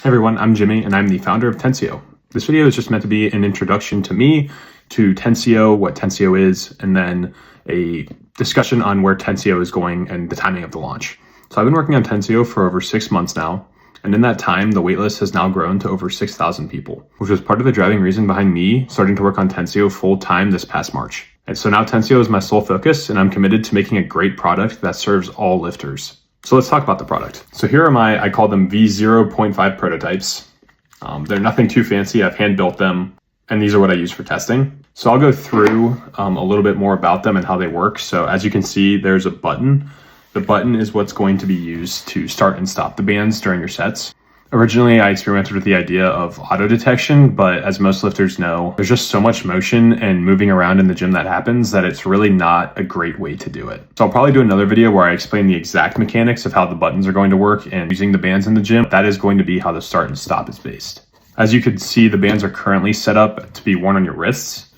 Hey everyone, I'm Jimmy and I'm the founder of Tensio. This video is just meant to be an introduction to me, to Tensio, what Tensio is, and then a discussion on where Tensio is going and the timing of the launch. So I've been working on Tensio for over 6 months now, and in that time, the waitlist has now grown to over 6,000 people, which was part of the driving reason behind me starting to work on Tensio full time this past March. And so now Tensio is my sole focus, and I'm committed to making a great product that serves all lifters. So let's talk about the product. So here are I call them V0.5 prototypes. They're nothing too fancy. I've hand built them, and these are what I use for testing. So I'll go through a little bit more about them and how they work. So as you can see, there's a button. The button is what's going to be used to start and stop the bands during your sets. Originally, I experimented with the idea of auto detection, but as most lifters know, there's just so much motion and moving around in the gym that happens that it's really not a great way to do it. So I'll probably do another video where I explain the exact mechanics of how the buttons are going to work and using the bands in the gym. That is going to be how the start and stop is based. As you can see, the bands are currently set up to be worn on your wrists.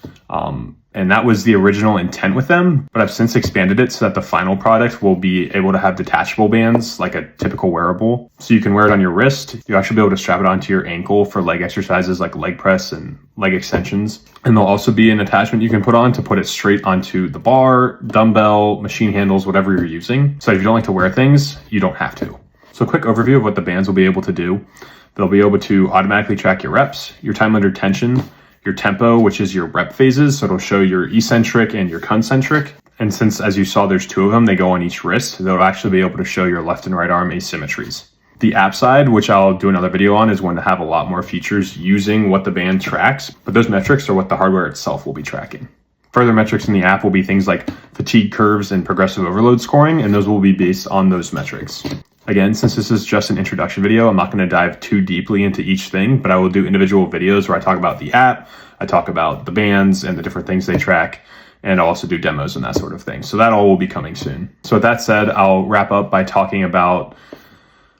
And that was the original intent with them, but I've since expanded it so that the final product will be able to have detachable bands like a typical wearable. So you can wear it on your wrist. You'll actually be able to strap it onto your ankle for leg exercises like leg press and leg extensions. And there'll also be an attachment you can put on to put it straight onto the bar, dumbbell, machine handles, whatever you're using. So if you don't like to wear things, you don't have to. So a quick overview of what the bands will be able to do. They'll be able to automatically track your reps, your time under tension, your tempo, which is your rep phases. So it'll show your eccentric and your concentric. And since, as you saw, there's 2 of them, they go on each wrist, they'll actually be able to show your left and right arm asymmetries. The app side, which I'll do another video on, is going to have a lot more features using what the band tracks, but those metrics are what the hardware itself will be tracking. Further metrics in the app will be things like fatigue curves and progressive overload scoring, and those will be based on those metrics. Again, since this is just an introduction video, I'm not going to dive too deeply into each thing, but I will do individual videos where I talk about the app, I talk about the bands and the different things they track, and I'll also do demos and that sort of thing. So that all will be coming soon. So with that said, I'll wrap up by talking about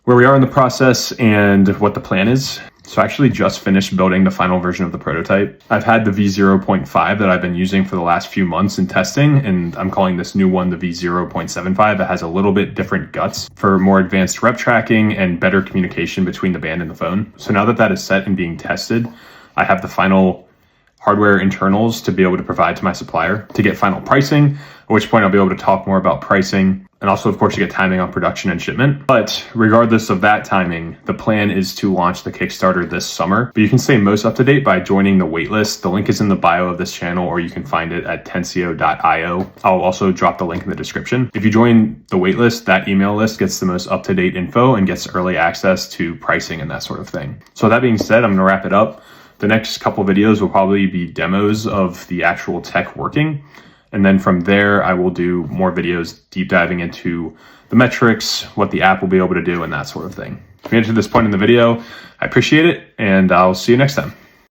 where we are in the process and what the plan is. So I actually just finished building the final version of the prototype. I've had the V0.5 that I've been using for the last few months in testing, and I'm calling this new one the V0.75. It has a little bit different guts for more advanced rep tracking and better communication between the band and the phone. So now that that is set and being tested, I have the final hardware internals to be able to provide to my supplier to get final pricing, at which point I'll be able to talk more about pricing and also, of course, to get timing on production and shipment. But regardless of that timing, the plan is to launch the Kickstarter this summer. But you can stay most up to date by joining the waitlist. The link is in the bio of this channel, or you can find it at tensio.io. I'll also drop the link in the description. If you join the waitlist, that email list gets the most up-to-date info and gets early access to pricing and that sort of thing. So that being said, I'm gonna wrap it up. The next couple videos will probably be demos of the actual tech working. And then from there, I will do more videos deep diving into the metrics, what the app will be able to do, and that sort of thing. If you made it to this point in the video, I appreciate it, and I'll see you next time.